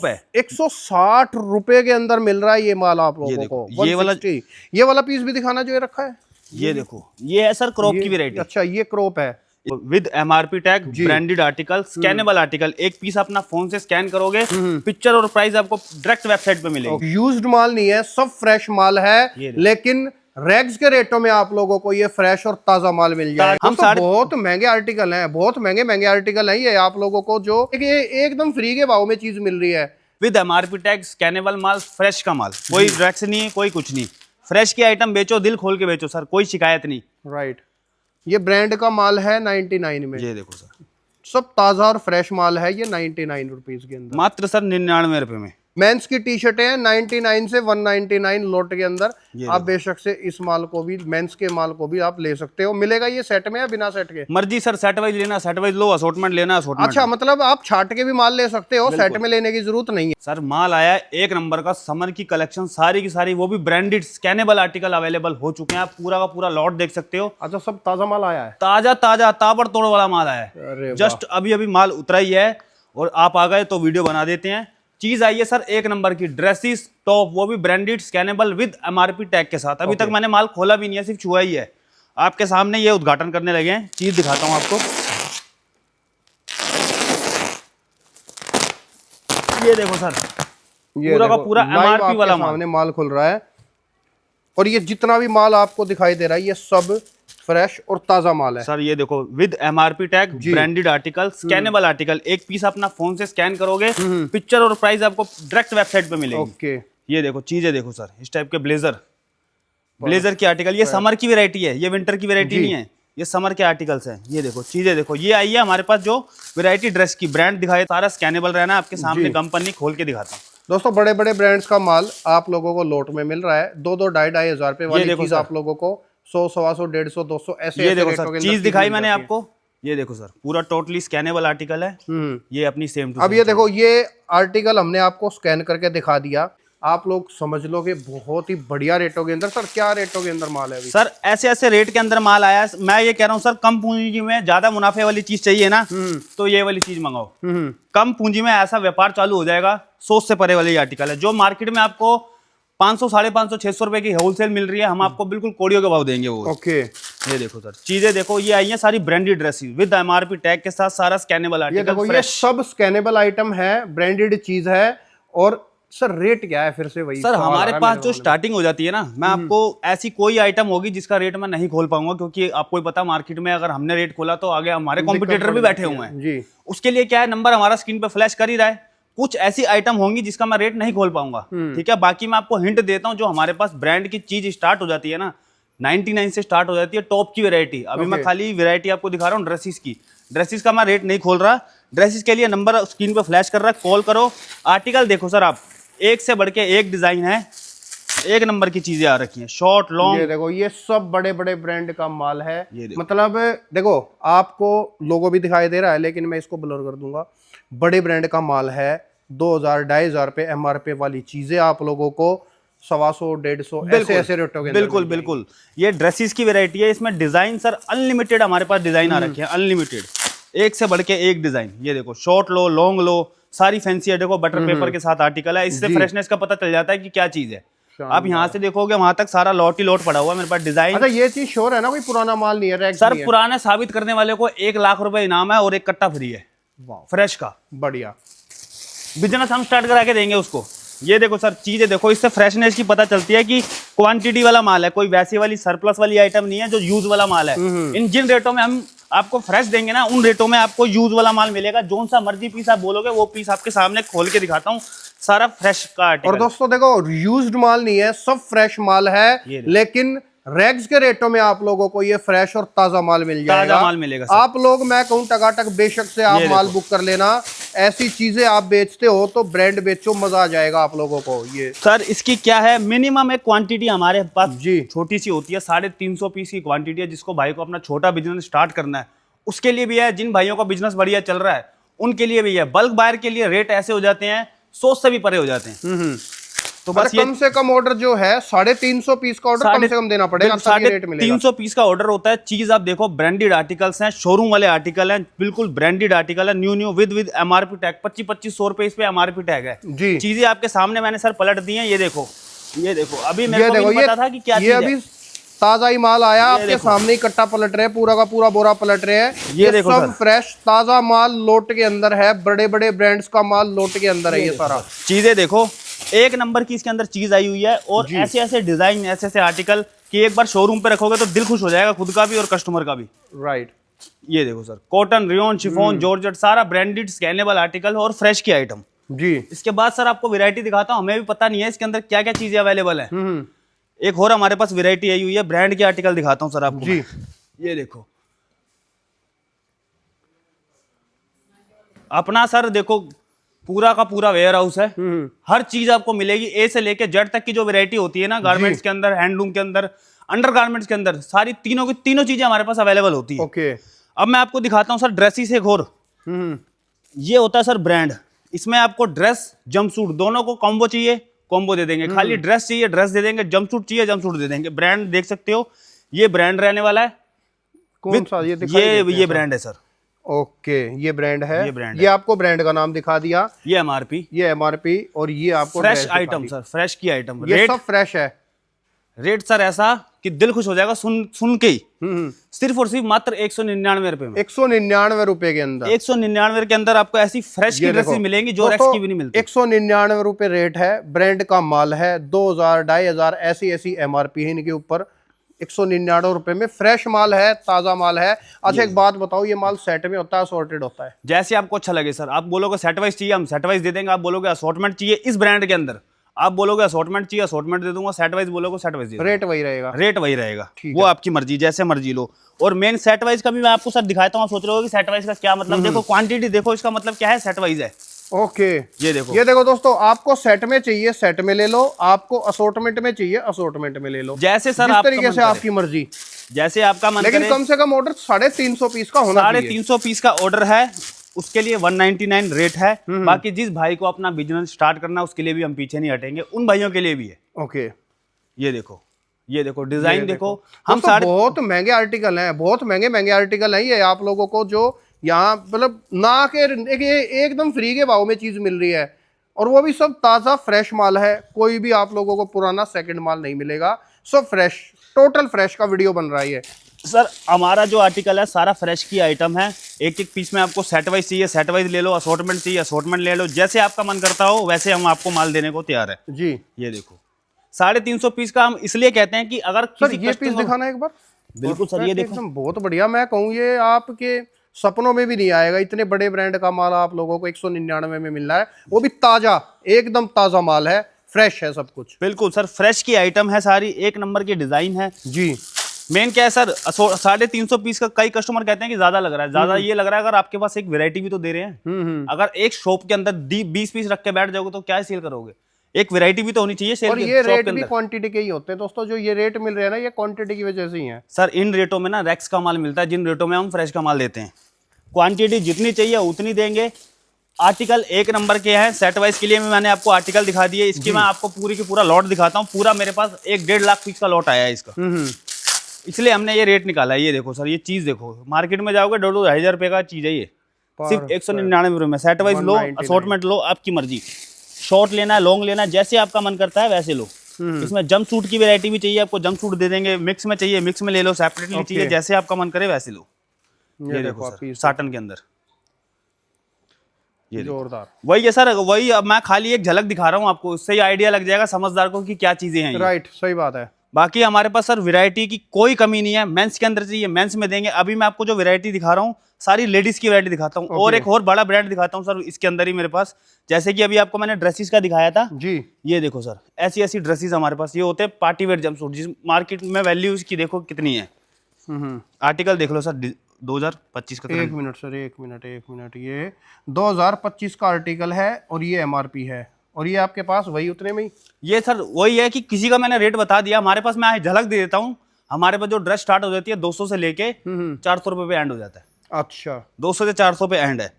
है 160 रुपए के अंदर मिल रहा है ये माल आप लोगों को। ये वाला पीस भी दिखाना जो ये रखा है। ये देखो, ये है सर क्रॉप की वैरायटी। अच्छा, ये क्रॉप है with MRP tag, branded article, scannable article. एक पीस अपना फोन से स्कैन करोगे, पिक्चर और प्राइस आपको डायरेक्ट वेबसाइट पे मिलेगी। यूज्ड माल नहीं है, सब फ्रेश माल है, लेकिन रैग्स के रेटों में आप लोगों को ये फ्रेश और ताजा माल मिल जाए। हम बहुत महंगे आर्टिकल हैं, बहुत महंगे आर्टिकल हैं ये आप लोगों को, जो एकदम फ्री के भाव में चीज मिल रही है। With MRP tag, scannable mall, fresh का माल, कोई ड्रग्स नहीं है, कोई कुछ नहीं। फ्रेश की आइटम बेचो, दिल खोल के बेचो सर, कोई शिकायत नहीं। राइट। ये ब्रांड का माल है 99 में। ये देखो सर, सब ताजा और फ्रेश माल है ये 99 रुपीज के अंदर, मात्र सर 99 रुपए में। मेंस की टी शर्टें हैं 99 से 199 लोट के अंदर। आप बेशक से इस माल को भी, मेंस के माल को भी आप ले सकते हो। मिलेगा ये सेट में या बिना सेट के? मर्जी सर, सेट वाइज लेना सेट वाइज लो, असॉर्टमेंट लेना असॉर्टमेंट। अच्छा, मतलब आप छाट के भी माल ले सकते हो, सेट में लेने की जरूरत नहीं है। सर माल आया है एक नंबर का, समर की कलेक्शन सारी की सारी, वो भी ब्रांडेड स्कैनेबल आर्टिकल अवेलेबल हो चुके हैं। आप पूरा का पूरा लॉट देख सकते हो। अच्छा, सब ताजा माल आया है, ताजा ताजा ताबड़तोड़ वाला माल आया है। जस्ट अभी अभी माल उतरा ही है और आप आ गए तो वीडियो बना देते हैं। चीज आई है सर एक नंबर की, ड्रेसेस टॉप, वो भी branded scannable with MRP tag के साथ। अभी तक मैंने माल खोला भी नहीं है, सिर्फ छुआ ही है। आपके सामने ये उद्घाटन करने लगे हैं। चीज दिखाता हूं आपको, ये देखो सर, पूरा का पूरा MRP वाला माल सामने माल खुल रहा है। और ये जितना भी माल आपको दिखाई दे रहा है ये सब फ्रेश और ताजा माल है सर। ये देखो, with MRP tag, branded article, scannable article. एक पीस अपना फोन से स्कैन करोगे, पिक्चर और प्राइस आपको डायरेक्ट वेबसाइट पे मिलेगी। ओके। ये देखो चीजें देखो सर, इस टाइप के ब्लेजर की आर्टिकल। ये समर की वैरायटी है, ये विंटर की वैरायटी नहीं है, ये समर के आर्टिकल्स हैं। ये देखो चीजें देखो, ये आई है हमारे पास जो वैरायटी ड्रेस की। ब्रांड दिखाए, सारा स्कैनेबल रहना आपके सामने, कंपनी खोल के दिखाता हूँ। दोस्तों, बड़े बड़े ब्रांड्स का माल आप लोगों को लोट में मिल रहा है। 2-2, 2,500 रुपए वाली चीज आप लोगों को 100, 125, 150, 200 ऐसे। ये देखो सर, चीज दिखाई मैंने आपको। ये देखो सर, पूरा टोटली स्कैनेबल आर्टिकल है। ये अपनी सेम टू। अब ये देखो, ये आर्टिकल हमने आपको स्कैन करके दिखा दिया, आप लोग समझ लो कि बहुत ही बढ़िया रेटों के अंदर। सर क्या रेटों के अंदर माल है अभी? सर ऐसे ऐसे रेट के अंदर माल आया है। मैं ये कह रहा हूँ सर, कम पूंजी में ज्यादा मुनाफे वाली चीज चाहिए ना, तो ये वाली चीज मंगाओ। कम पूंजी में ऐसा व्यापार चालू हो जाएगा, सोच से परे वाली आर्टिकल है। जो मार्केट में आपको 500, 550, 600 रुपए की होलसेल मिल रही है, हम आपको बिल्कुल कोड़ियों के भाव देंगे वो। ओके। ये देखो सर, चीजें देखो, ये आई है सारी branded dresses with MRP tag के साथ, सारा स्कैनेबल आर्टिकल। ये देखो, ये सब स्कैनेबल आइटम है, ब्रांडेड चीज है। और सर रेट क्या है? फिर से वही सर, हमारे पास जो स्टार्टिंग हो जाती है ना, मैं आपको ऐसी कोई आइटम होगी जिसका रेट मैं नहीं खोल पाऊंगा, क्योंकि आपको ही पता, मार्केट में अगर हमने रेट खोला तो आगे हमारे कॉम्पिटिटर भी बैठे हुए हैं जी। उसके लिए क्या है, नंबर हमारा स्क्रीन पे फ्लैश कर ही रहा है। कुछ ऐसी आइटम होंगी जिसका मैं रेट नहीं खोल पाऊंगा, ठीक है। बाकी मैं आपको हिंट देता हूं, जो हमारे पास ब्रांड की चीज स्टार्ट हो जाती है ना, 99 से स्टार्ट हो जाती है, टॉप की वैरायटी। अभी मैं खाली वैरायटी आपको दिखा रहा हूँ ड्रेसेस की। ड्रेसेस का मैं रेट नहीं खोल रहा। ड्रेसेस के लिए नंबर स्क्रीन पे फ्लैश कर रहा है, कॉल करो। आर्टिकल देखो सर आप, एक से बढ़ के एक डिजाइन है, एक नंबर की चीजें आ रखी हैं, शॉर्ट लॉन्ग। ये देखो, ये सब बड़े बड़े ब्रांड का माल है। मतलब देखो, आपको लोगो भी दिखाई दे रहा है, लेकिन मैं इसको ब्लर कर दूंगा। बड़े ब्रांड का माल है, 2,000, 2,500 रुपए MRP वाली चीजें आप लोगों को 125, 150 ऐसे रेटों के। बिल्कुल बिल्कुल। ये ड्रेसेस की वैरायटी है, इसमें डिजाइन सर अनलिमिटेड हमारे पास डिजाइन आ रखे हैं, अनलिमिटेड, एक से बढ़ के एक डिजाइन। ये देखो, शॉर्ट लो, लॉन्ग लो, सारी फैंसी है। देखो बटर पेपर के साथ आर्टिकल है, इससे फ्रेशनेस का पता चल जाता है कि क्या चीज है। आप यहाँ से देखोगे, वहां तक सारा लॉट ही लॉट पड़ा हुआ है मेरे पास डिजाइन। अच्छा, ये चीज श्योर है ना, कोई पुराना माल नहीं है? सर पुराने साबित करने वाले को 1 लाख रुपए इनाम है और 1 कट्टा फ्री है फ्रेश का। बढ़िया बिजनेस हम स्टार्ट करा के देंगे उसको। ये देखो सर, चीजें देखो, इससे फ्रेशनेस की पता चलती है कि क्वांटिटी वाला माल है, कोई वैसी वाली सरप्लस वाली आइटम नहीं है जो यूज वाला माल है। इन जिन रेटों में हम आपको फ्रेश देंगे ना, उन रेटों में आपको यूज वाला माल मिलेगा। जोन सा मर्जी पीस आप बोलोगे, वो पीस आपके सामने खोल के दिखाता हूँ, सारा फ्रेश का आर्टिकल। और दोस्तों देखो, यूज्ड माल नहीं है, सब फ्रेश माल है, लेकिन रैग्स के रेटों में आप लोगों को ये फ्रेश और ताजा माल मिल जाएगा। ताजा माल मिलेगा सर। आप लोग, मैं कहूं टकाटक बेशक से आप माल बुक कर लेना। ऐसी चीजें आप बेचते हो तो ब्रांड बेचो, मजा आ जाएगा आप लोगों को। ये सर इसकी क्या है, मिनिमम एक क्वांटिटी हमारे पास जी छोटी सी होती है, 350 पीस की क्वांटिटी है। जिसको भाई को अपना छोटा बिजनेस स्टार्ट करना है उसके लिए भी है, जिन भाइयों का बिजनेस बढ़िया चल रहा है उनके लिए भी है। बल्क बायर के लिए रेट ऐसे हो जाते हैं, सोच से भी परे हो जाते हैं। तो बस ये कम से कम ऑर्डर जो है 350 पीस का ऑर्डर कम से कम देना पड़ेगा, तभी रेट मिलेगा। 350 पीस का ऑर्डर होता है। चीज आप देखो, ब्रांडेड आर्टिकल्स हैं, शोरूम वाले आर्टिकल हैं, बिल्कुल ब्रांडेड आर्टिकल है, न्यू विद एमआरपी टैग, 2500 रुपए इस पे एमआरपी टैग है जी। चीजें आपके सामने मैंने सर पलट दी हैं, ये देखो अभी मेरे को नहीं पता था कि क्या ये अभी ताजा ही माल आया, आपके सामने ही कट्टा पलट रहे हैं, पूरा का पूरा बोरा पलट रहे हैं। ये देखो सब फ्रेश ताजा माल लोट के अंदर है, बड़े बड़े ब्रांड्स का माल लोट के अंदर है। ये सारा चीजें देखो, एक नंबर की इसके अंदर चीज आई हुई है, और ऐसे ऐसे डिजाइन, ऐसे ऐसे आर्टिकल कि एक बार शोरूम पे रखोगे तो दिल खुश हो जाएगा, खुद का भी और कस्टमर का भी। राइट। ये देखो sir, cotton, rayon, chiffon, georgette, सारा ब्रांडेड स्कैनेबल आर्टिकल और फ्रेश की आइटम जी। इसके बाद सर आपको वैरायटी दिखाता हूँ, हमें भी पता नहीं है इसके अंदर क्या क्या चीजें अवेलेबल है। एक और हमारे पास वैरायटी आई हुई है, ब्रांड के आर्टिकल दिखाता हूँ सर आपको जी। ये देखो अपना सर, देखो पूरा का पूरा वेयर हाउस है, हर चीज आपको मिलेगी, ए से लेके जेड तक की जो वैरायटी होती है ना, गारमेंट्स के अंदर, हैंडलूम के अंदर, अंडर गारमेंट्स के अंदर, सारी तीनों की तीनों चीजें हमारे पास अवेलेबल होती है। ओके। अब मैं आपको दिखाता हूँ सर ड्रेसेस एक और, ये होता है सर ब्रांड, इसमें आपको ड्रेस जंपसूट दोनों को कॉम्बो चाहिए, कॉम्बो दे देंगे, खाली ड्रेस चाहिए ड्रेस दे देंगे, जंपसूट चाहिए जंपसूट दे देंगे। ब्रांड देख सकते हो, ये ब्रांड रहने वाला है। कौन सा? ये ब्रांड है सर। ओके, ये ब्रांड है, ये ब्रांड ये आपको ब्रांड का नाम दिखा दिया, ये एमआरपी, और ये आपको फ्रेश आइटम सर, फ्रेश की आइटम, ये सब फ्रेश है। रेट सर ऐसा कि दिल खुश हो जाएगा सुन के ही। सिर्फ और सिर्फ मात्र 199 रुपए में, 199 रुपए के अंदर, 199 के अंदर आपको ऐसी फ्रेश की ड्रेसेस मिलेंगी जो रेक्स की भी नहीं मिलती। 199 रुपए रेट है, ब्रांड का माल है, 2000 2500 ऐसी एमआरपी है इनके ऊपर। 199 रुपए में फ्रेश माल है, ताजा माल है। अच्छा एक बात बताओ, ये माल सेट में होता है, असॉर्टेड होता है? जैसे आपको अच्छा लगे सर, आप बोलोगे सेट वाइज चाहिए, हम सेट वाइज दे देंगे। आप बोलोगे असॉर्टमेंट चाहिए इस ब्रांड के अंदर, आप बोलोगे असॉर्टमेंट चाहिए, असॉर्टमेंट दे दूंगा। सेट वाइज बोलोगे सेट वाइज दे दूंगा। रेट वही रहेगा, रेट वही रहेगा, वो आपकी मर्जी, जैसे मर्जी लो। और मेन सेट वाइज का भी मैं आपको सर दिखाता हूँ। आप सोच रहे हो कि सेट वाइज का क्या मतलब, देखो क्वांटिटी देखो, इसका मतलब क्या है, सेट वाइज है। ओके, ये देखो दोस्तों, आपको सेट में चाहिए सेट में ले लो, आपको असॉर्टमेंट में चाहिए असॉर्टमेंट में ले लो, जैसे सर जिस तरीके से आपकी मर्जी, जैसे आपका मन लेकिन कम से कम ऑर्डर 350 पीस का होना चाहिए। 350 पीस का ऑर्डर है, उसके लिए 199 रेट है। बाकी जिस भाई को अपना बिजनेस स्टार्ट करना है उसके लिए भी हम पीछे नहीं हटेंगे, उन भाइयों के लिए भी है। ओके, ये देखो डिजाइन देखो, हम बहुत महंगे आर्टिकल हैं, बहुत महंगे आर्टिकल हैं ये आप लोगों को, जो यहाँ मतलब ना के एकदम फ्री के भाव में चीज मिल रही है, और वो भी सब ताजा फ्रेश माल है। कोई भी आप लोगों को पुराना सेकंड माल नहीं मिलेगा, सब फ्रेश, टोटल फ्रेश का वीडियो बन रहा है सर। हमारा जो आर्टिकल है सारा फ्रेश की आइटम है, एक एक पीस में आपको सेट वाइज चाहिए सेट वाइज ले लो, असॉर्टमेंट चाहिए असॉर्टमेंट ले लो, जैसे आपका मन करता हो वैसे हम आपको माल देने को तैयार है जी। ये देखो 350 पीस का हम इसलिए कहते हैं कि अगर सर ये पीस दिखाना एक बार। बिल्कुल सर, ये देखो बहुत बढ़िया, मैं कहूँ ये आपके सपनों में भी नहीं आएगा, इतने बड़े ब्रांड का माल आप लोगों को 199 में मिल रहा है, वो भी ताजा, एकदम ताजा माल है, फ्रेश है सब कुछ। बिल्कुल सर, फ्रेश की आइटम है सारी, एक नंबर की डिजाइन है जी। मेन क्या है सर, 350 पीस का कई कस्टमर कहते हैं कि ज्यादा लग रहा है, ज्यादा ये लग रहा है अगर आपके पास एक वैरायटी भी तो दे रहे हैं। अगर एक शॉप के अंदर 20 पीस रख के बैठ जाओगे तो क्या सेल करोगे, एक वैरायटी भी तो होनी चाहिए सेल। और ये रेट भी क्वांटिटी के ही होते हैं दोस्तों, जो ये रेट मिल रहे हैं ना, ये क्वांटिटी की वजह से ही है सर। इन रेटों में ना रैक्स का माल मिलता है, जिन रेटों में हम फ्रेश का माल देते हैं, क्वांटिटी जितनी चाहिए उतनी देंगे। आर्टिकल एक नंबर के हैं, सेट वाइज के लिए मैंने आपको आर्टिकल दिखा दिए, इसकी मैं आपको पूरी की पूरा लॉट दिखाता हूँ। पूरा मेरे पास 1.5 लाख पीस का लॉट आया है इसका, इसलिए हमने ये रेट निकाला है। ये देखो सर, ये चीज देखो, मार्केट में जाओगे 2,500 रुपए का चीज है, ये सिर्फ 199 रुपए में। सेट वाइज लो, असॉर्टमेंट लो, आपकी मर्जी, शॉर्ट लेना है लॉन्ग लेना है, जैसे आपका मन करता है वैसे लो। इसमें जंप सूट की वैरायटी भी चाहिए आपको, जंप सूट दे देंगे, मिक्स में चाहिए मिक्स में ले लो, सेपरेटली चाहिए जैसे आपका मन करे वैसे लो। ये देखो सर, साटन के अंदर ये जोरदार, वही है सर, वही। अब मैं खाली एक झलक दिखा रहा हूँ आपको, उससे ही आइडिया लग जाएगा समझदार को कि क्या चीजें हैं। राइट, सही बात है। बाकी हमारे पास सर वैरायटी की कोई कमी नहीं है, मेंस के अंदर चाहिए मेंस में देंगे। अभी मैं आपको जो वैरायटी दिखा रहा हूँ सारी लेडीज की वैरायटी दिखाता हूँ। और एक और बड़ा ब्रांड दिखाता हूँ सर इसके अंदर ही मेरे पास, जैसे कि अभी आपको मैंने ड्रेसेस का दिखाया था जी। ये देखो सर, ऐसी ऐसी ड्रेसेस हमारे पास ये होते हैं पार्टी वेयर जंपसूट, जिस मार्केट में वैल्यू इसकी देखो कितनी है। आर्टिकल देख लो सर, 2025 का। एक मिनट सर, एक मिनट, ये 2025 का आर्टिकल है और ये एमआरपी है, और ये आपके पास वही उतने में ही। ये सर वही है कि किसी का मैंने रेट बता दिया, हमारे पास मैं झलक दे देता हूँ। हमारे पास जो ड्रेस स्टार्ट हो जाती है 200 से लेके 400 रुपए पे एंड हो जाता है। अच्छा, 200 से 400 पे एंड है।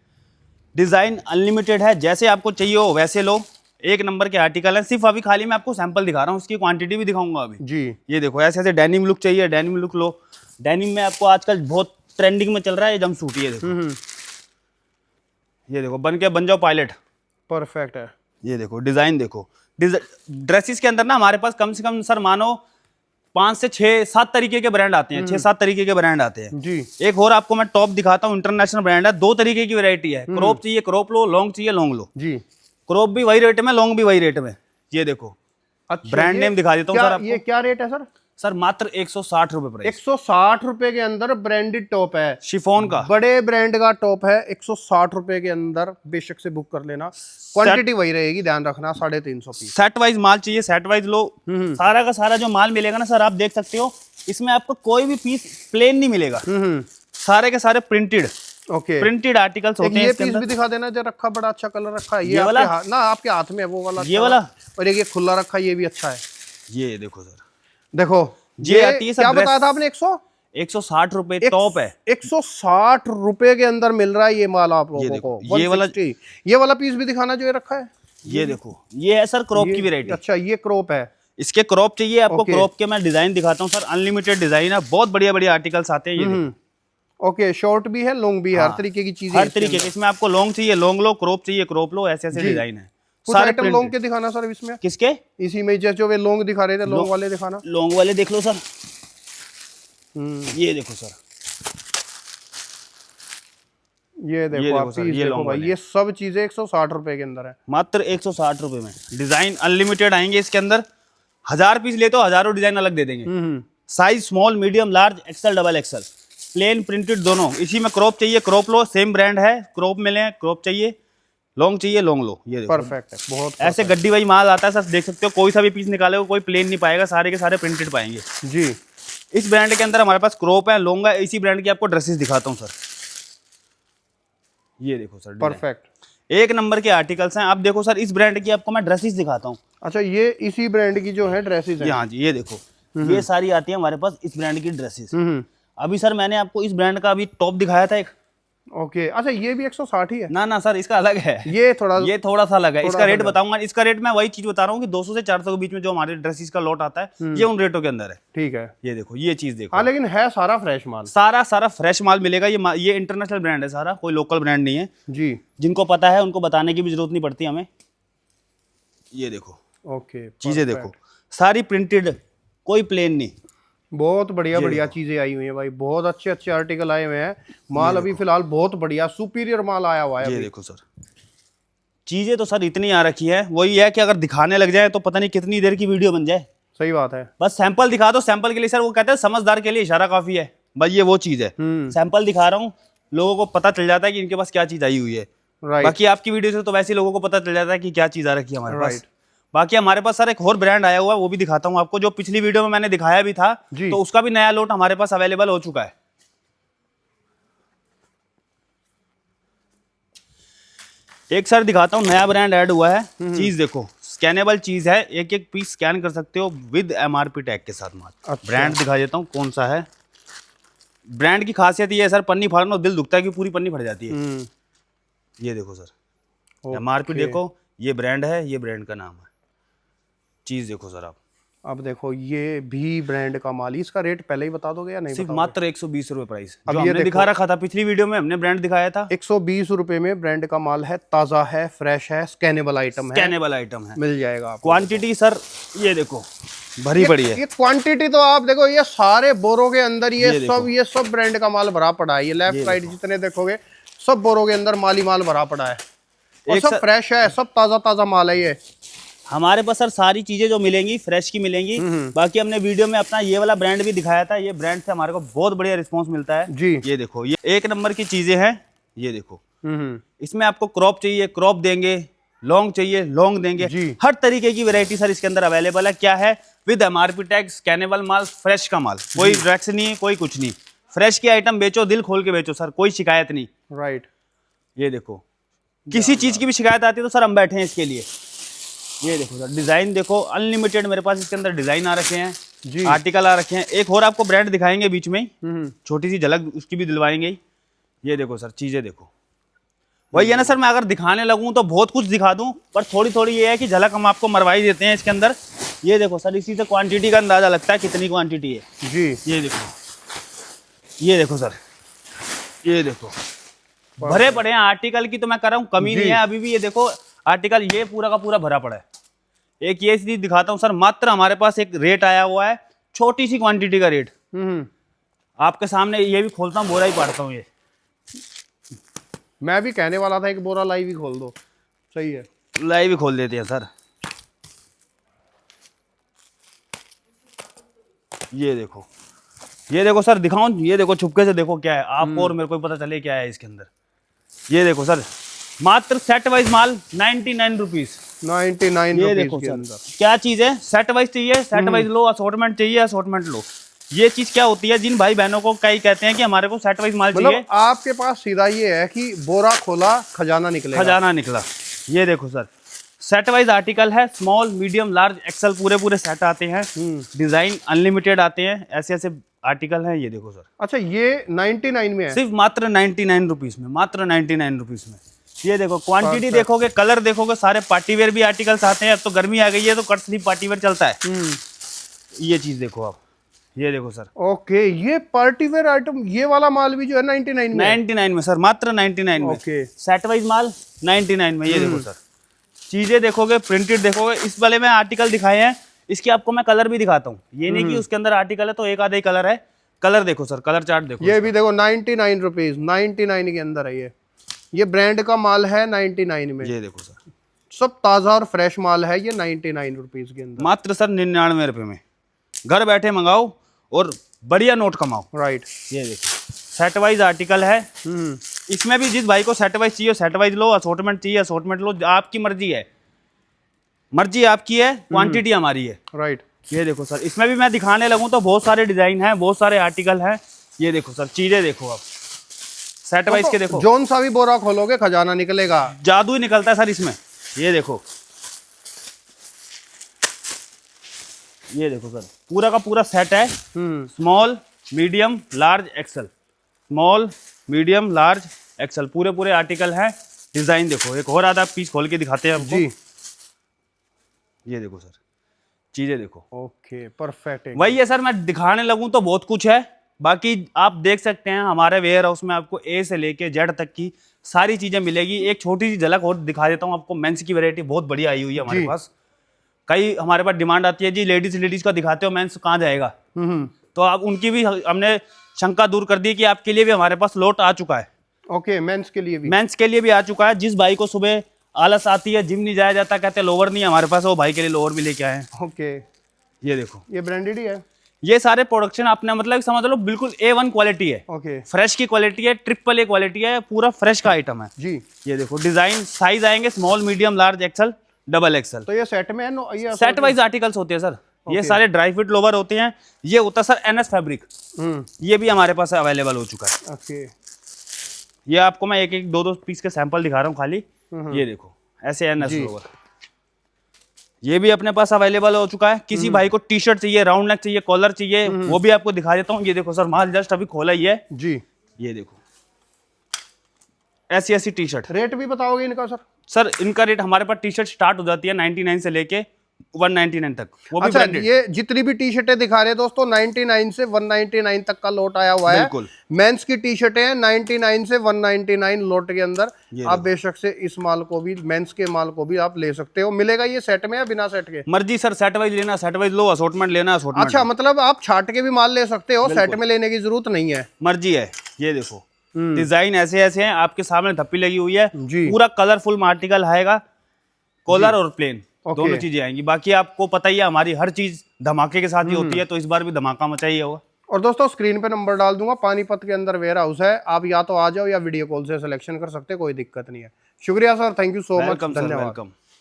डिजाइन अनलिमिटेड है, जैसे आपको चाहिए हो वैसे लो। एक नंबर के आर्टिकल हैं। सिर्फ अभी खाली मैं आपको सैंपल दिखा रहा हूँ, उसकी क्वांटिटी भी दिखाऊंगा अभी जी। ये देखो, ऐसे ऐसे डेनिम लुक चाहिए, डेनिम लुक लो। डेनिम में आपको आजकल बहुत ट्रेंडिंग में चल रहा है ये जंप सूट। ये देखो, ये देखो, बन जाओ पायलट। परफेक्ट है। ये देखो डिजाइन देखो। ड्रेसेस के अंदर ना हमारे पास कम से कम सर मानो 5 से 6-7 तरीके के ब्रांड आते हैं, 6-7 तरीके के ब्रांड आते हैं जी। एक और आपको मैं टॉप दिखाता हूँ, इंटरनेशनल ब्रांड है। 2 तरीके की वैरायटी है, क्रॉप चाहिए क्रॉप लो, लॉन्ग चाहिए लॉन्ग लो। जी। क्रॉप भी वही रेट में, लॉन्ग भी वही रेट में। ये देखो, अच्छा, ब्रांड नेम दिखा देता हूँ सर आपको। ये क्या रेट है सर? सर मात्र 160 रुपए प्राइस। 160 रुपए के अंदर ब्रांडेड टॉप है, शिफॉन का बड़े ब्रांड का टॉप है। 160 रुपए के अंदर बेशक से बुक कर लेना। क्वांटिटी वही रहेगी, ध्यान रखना, 350 पीस। सेट वाइज माल चाहिए, सेट वाइज लो। सारा का सारा जो माल मिलेगा ना सर, आप देख सकते हो, इसमें आपको कोई भी पीस प्लेन नहीं मिलेगा। सारे के सारे प्रिंटेड, ओके, प्रिंटेड आर्टिकल्स होते हैं। ये पीस भी दिखा देना जो रखा, बड़ा अच्छा कलर रखा है। ये वाला ना आपके हाथ में है वो वाला, ये वाला, और एक ये खुला रखा, ये भी अच्छा है। ये देखो सर, देखो ये आती है सर, क्या बताया था आपने? 160 रुपए टॉप है। 160 रुपए के अंदर मिल रहा है ये माल आप लोगों को। ये वाला, ये वाला पीस भी दिखाना जो ये रखा है। ये देखो, ये है सर क्रॉप की वैरायटी। अच्छा, ये क्रॉप है। इसके क्रॉप चाहिए आपको, क्रॉप के मैं डिजाइन दिखाता हूँ सर। अनलिमिटेड डिजाइन है, बहुत बढ़िया बढ़िया आर्टिकल्स आते हैं। ये देखो, ओके, शॉर्ट भी है, लॉन्ग भी है, हर तरीके की चीजें, हर तरीके के। इसमें आपको लॉन्ग चाहिए लॉन्ग लो, क्रॉप चाहिए क्रॉप लो, ऐसे ऐसे डिजाइन है। कुछ आइटम लॉन्ग के दिखाना सर इसमें। किसके? इसी में जो वे लॉन्ग दिखा रहे थे, लॉन्ग वाले दिखाना। लॉन्ग वाले देख लो सर। ये देखो सर, ये देखो आप पीस देखो भाई, ये सब चीजें 160 रुपए के अंदर है, मात्र 160 रुपए में। डिजाइन अनलिमिटेड आएंगे इसके अंदर। 1000 पीस ले तो हजारों डिजाइन अलग दे देंगे। Size small, medium, large, XL, double XL, plain, printed दोनों। इसी में क्रॉप चाहिए क्रॉप लो, सेम ब्रांड है, क्रॉप मिले, क्रॉप चाहिए, लॉन्ग चाहिए लॉन्ग लो। ये देखो, परफेक्ट है, बहुत ऐसे गड्डी वाई माल आता है सर, देख सकते हो। कोई सा भी पीस निकाले कोई प्लेन नहीं पाएगा, सारे के सारे प्रिंटेड पाएंगे जी। इस ब्रांड के अंदर हमारे पास क्रॉप है, लॉन्ग है। इसी ब्रांड की आपको ड्रेसेस दिखाता हूँ सर। ये देखो सर, परफेक्ट, एक नंबर के आर्टिकल्स हैं। अब देखो सर, इस ब्रांड की आपको मैं ड्रेसेस दिखाता हूँ। अच्छा, ये इसी ब्रांड की जो है ड्रेसेस है? हाँ जी, ये देखो, ये सारी आती है हमारे पास इस ब्रांड की ड्रेसेस। अभी सर मैंने आपको इस ब्रांड का अभी टॉप दिखाया था एक। ओके, अच्छा, ये भी 160 ही है? ना सर, इसका अलग है। ये थोड़ा सा अलग है। इसका रेट बताऊंगा। इसका रेट मैं वही चीज बता रहा हूँ कि 200 से 400 के बीच में जो हमारे ड्रेसेस का लॉट आता है, ये उन रेटों के अंदर है। ठीक है, ये देखो, ये चीज देखो। हाँ, लेकिन है सारा फ्रेश माल, सारा फ्रेश माल मिलेगा। ये इंटरनेशनल ब्रांड है सारा, कोई लोकल ब्रांड नहीं है जी। जिनको पता है उनको बताने की भी जरूरत नहीं पड़ती हमें। ये देखो, ओके, चीजें देखो, सारी प्रिंटेड, कोई प्लेन नहीं। बहुत बढ़िया चीजें आई हुई है भाई, बहुत अच्छे अच्छे आर्टिकल आए हुए हैं। माल अभी फिलहाल बहुत बढ़िया सुपीरियर माल आया हुआ है। ये देखो सर, चीजें तो सर इतनी आ रखी है, वही है कि अगर दिखाने लग जाए तो पता नहीं कितनी देर की वीडियो बन जाए। सही बात है, बस सैंपल दिखा दो। सैंपल के लिए सर वो कहते हैं समझदार के लिए इशारा काफी है भाई, ये वो चीज है। सैंपल दिखा रहा हूँ, लोगों को पता चल जाता है कि इनके पास क्या चीज आई हुई है। बाकी आपकी वीडियो से तो वैसे लोगों को पता चल जाता है कि क्या चीज आ रखी है हमारे पास। बाकी हमारे पास सर एक और ब्रांड आया हुआ है, वो भी दिखाता हूँ आपको, जो पिछली वीडियो में मैंने दिखाया भी था, तो उसका भी नया लोट हमारे पास अवेलेबल हो चुका है। एक सर दिखाता हूँ, नया ब्रांड ऐड हुआ है। चीज देखो, स्कैनेबल चीज है, एक एक पीस स्कैन कर सकते हो विद MRP टैग के साथ माल। अच्छा। ब्रांड दिखा देता हूँ कौन सा है। ब्रांड की खासियत ये है सर, पन्नी फाड़ना दिल दुखता है कि पूरी पन्नी फट जाती है। ये देखो सर, MRP देखो, ये ब्रांड है, ये ब्रांड का नाम है। चीज देखो सर आप। अब देखो, ये भी ब्रांड का माल, इसका रेट पहले ही बता दोगे या नहीं? सिर्फ मात्र 120 रुपए प्राइस, जो हमने दिखा रखा था पिछली वीडियो में, हमने ब्रांड दिखाया था। 120 रुपए में ब्रांड का माल है, ताजा है, फ्रेश है, स्कैनेबल आइटम है, मिल जाएगा आपको। क्वांटिटी सर ये देखो भरी पड़ी है। ये क्वांटिटी तो आप देखो, ये सारे बोरों के अंदर ये सब ब्रांड का माल भरा पड़ा है। ये लेफ्ट राइट जितने देखोगे, सब बोरों के अंदर माल ही माल भरा पड़ा है, और सब फ्रेश है, सब ताजा माल है। ये हमारे पास सर सारी चीजें जो मिलेंगी फ्रेश की मिलेंगी। बाकी हमने वीडियो में अपना ये वाला ब्रांड भी दिखाया था, ये ब्रांड से हमारे को बहुत बढ़िया रिस्पांस मिलता है जी। ये देखो, ये एक नंबर की चीजें हैं। ये देखो, इसमें आपको क्रॉप चाहिए क्रॉप देंगे, लॉन्ग चाहिए लॉन्ग देंगे, हर तरीके की वैरायटी सर इसके अंदर अवेलेबल है। क्या है, with MRP tag, scannable mall, fresh का माल, कोई ड्रग्स नहीं है, कोई कुछ नहीं। फ्रेश की आइटम बेचो, दिल खोल के बेचो सर, कोई शिकायत नहीं। राइट, ये देखो, किसी चीज की भी शिकायत आती है तो सर हम बैठे हैं इसके लिए। ये देखो सर, डिजाइन देखो, अनलिमिटेड मेरे पास इसके अंदर डिजाइन आ रखे हैं जी, आर्टिकल आ रखे हैं। एक और आपको ब्रांड दिखाएंगे बीच में, छोटी सी झलक उसकी भी दिलवाएंगे। ये देखो सर, चीजें देखो, वही है ना सर, मैं अगर दिखाने लगूं तो बहुत कुछ दिखा दूं, पर थोड़ी थोड़ी ये है कि झलक हम आपको मरवाई देते हैं इसके अंदर। ये देखो सर, इसी से क्वांटिटी का अंदाजा लगता है कितनी क्वांटिटी है जी। ये देखो, ये देखो सर, ये देखो भरे पड़े हैं आर्टिकल की, तो मैं कर रहा हूँ कमी नहीं है अभी भी। ये देखो आर्टिकल ये पूरा का पूरा भरा पड़ा है। एक ये चीज दिखाता हूँ सर, मात्र हमारे पास एक रेट आया हुआ है, छोटी सी क्वांटिटी का रेट आपके सामने। ये भी खोलता हूँ, बोरा ही पाड़ता हूँ। ये मैं भी कहने वाला था एक बोरा लाइव ही खोल दो, सही है, लाइव ही खोल देते हैं सर। ये देखो, ये देखो सर, दिखाऊं, ये देखो छुपके से देखो क्या है आपको और मेरे को पता चले क्या है इसके अंदर। ये देखो सर, मात्र सेट वाइज माल 99 रुपीज। 99 ये रुपीज देखो के सर, अंदर क्या चीज है, सेट वाइज चाहिए सेट वाइज लो, असॉर्टमेंट चाहिए असॉर्टमेंट लो। ये चीज क्या होती है, जिन भाई बहनों को कई कहते हैं कि हमारे को सेट वाइज माल चाहिए, मतलब आपके पास सीधा ये है कि बोरा खोला खजाना निकलेगा। खजाना निकला। ये देखो सर, सेट वाइज आर्टिकल है, स्मॉल मीडियम लार्ज एक्सल पूरे पूरे सेट आते हैं, डिजाइन अनलिमिटेड आते हैं, ऐसे ऐसे आर्टिकल हैं। ये देखो सर, अच्छा ये 99 में है, सिर्फ मात्र 99 रुपीज में, मात्र 99 रुपीज में। ये देखो क्वांटिटी देखोगे, कलर देखोगे, सारे पार्टी वेयर भी आर्टिकल्स आते हैं। अब तो गर्मी आ गई है तो कट स्लीव पार्टी वेयर चलता है। ये चीज देखो आप, ये देखो सर, ओके ये पार्टी वेयर आइटम, ये वाला माल भी जो है 99 में 99 में सर, मात्र 99 में। ओके। सेट वाइज माल 99 में। ये देखो सर, चीजें देखोगे, प्रिंटेड देखोगे। इस वाले में आर्टिकल दिखाए हैं, इसकी आपको मैं कलर भी दिखाता हूँ। ये नहीं कि उसके अंदर आर्टिकल है तो एक आधा ही कलर है। कलर देखो सर, कलर चार्ट देखो। ये भी देखो 99 रुपीज, 99 के अंदर है ये ब्रांड का माल है 99 में। ये देखो सर, सब ताजा और फ्रेश माल है ये 99 रुपीज के अंदर। मात्र सर 99 रुपए में घर बैठे मंगाओ और बढ़िया नोट कमाओ। राइट। ये देखो सेट वाइज आर्टिकल है। इसमें भी जिस भाई को सेट वाइज चाहिए सेट वाइज लो, असॉर्टमेंट चाहिए असॉर्टमेंट लो, आपकी मर्जी है, मर्जी आपकी है, क्वांटिटी हमारी है। राइट। ये देखो सर, इसमें भी मैं दिखाने लगूं तो बहुत सारे डिजाइन हैं, बहुत सारे आर्टिकल हैं। ये देखो सर, चीजें देखो आप, सेट वाइज के देखो, जोन सा भी बोरा खोलोगे खजाना निकलेगा, जादू ही निकलता है सर इसमें। ये देखो, ये देखो सर, पूरा का पूरा सेट है, small medium large axle, small medium large axle, पूरे पूरे आर्टिकल हैं। डिजाइन देखो, एक और आधा पीस खोल के दिखाते हैं आपको। जी। ये देखो सर, चीजें देखो। Okay perfect. वही है सर, मैं दिखाने लगूं तो बहुत कुछ है, बाकी आप देख सकते हैं हमारे वेयर हाउस में आपको ए से लेके जेड तक की सारी चीजें मिलेगी। एक छोटी सी झलक और दिखा देता हूं आपको, मेंस की वैरायटी बहुत बढ़िया आई हुई है हमारे पास। कई हमारे पास डिमांड आती है जी लेडीज का दिखाते हो, मेंस कहाँ जाएगा, तो आप उनकी भी हमने शंका दूर कर दी कि आपके लिए भी हमारे पास लोट आ चुका है। ओके मेंस के लिए भी, मेंस के लिए भी आ चुका है। जिस भाई को सुबह आलस आती है, जिम नहीं जाया जाता, कहते हैं लोवर नहीं है हमारे पास, वो भाई के लिए लोवर भी लेके आए हैं। ओके ये देखो, ये ब्रांडेड ही है, ये सारे प्रोडक्शन आपने मतलब समझ लो बिल्कुल A1 क्वालिटी है। ओके फ्रेश की क्वालिटी है, ट्रिपल A क्वालिटी है, पूरा फ्रेश का आइटम है जी। ये देखो, डिजाइन साइज आएंगे small medium large XL double axle. तो ये सेट में है नो, ये सेट वाइज आर्टिकल्स होते हैं सर। ये सारे ड्राई फिट लोवर होते हैं। ये होता है सर NS फैब्रिक, ये भी हमारे पास अवेलेबल हो चुका है। ओके ये आपको मैं एक एक दो दो पीस के सैंपल दिखा रहा हूँ खाली। ये देखो ऐसे NS लोवर, ये भी अपने पास अवेलेबल हो चुका है। किसी भाई को टी शर्ट चाहिए, राउंड नेक चाहिए, कॉलर चाहिए, वो भी आपको दिखा देता हूँ। ये देखो सर, माल जस्ट अभी खोला ही है जी। ये देखो ऐसी ऐसी टी शर्ट। रेट भी बताओगे इनका सर? सर इनका रेट हमारे पास टी शर्ट स्टार्ट हो जाती है 99 से लेके 199 तक, वो भी अच्छा ब्रांडेड। ये जितनी भी टी शर्टें दिखा रहे हैं दोस्तों 99 से 199 तक का लोट आया हुआ है। बिल्कुल। मेंस की टी शर्टें हैं 99 से 199 लोट के अंदर। आप बेशक से इस माल को भी, मेंस के माल को भी आप ले सकते हो। मिलेगा ये सेट में या बिना सेट के? मर्जी सर, सेट वाइज लेना सेट वाइज लो, असॉर्टमेंट लेना असॉर्टमेंट। अच्छा मतलब आप छाट के भी माल ले सकते हो, सेट में लेने की जरूरत नहीं है, मर्जी है। ये देखो डिजाइन ऐसे ऐसे हैं, आपके सामने धप्पी लगी हुई है जी। पूरा कलरफुल आर्टिकल आएगा, कॉलर और प्लेन दोनों चीजें आएंगी। बाकी आपको पता ही है हमारी हर चीज धमाके के साथ ही होती है, तो इस बार भी धमाका मचाइए होगा। और दोस्तों स्क्रीन पे नंबर डाल दूंगा, पानीपत के अंदर वेयर हाउस है, आप या तो आ जाओ या वीडियो कॉल से सिलेक्शन कर सकते हैं, कोई दिक्कत नहीं है। शुक्रिया sir, thank you so much, welcome sir, धन्यवाद। वेलकम।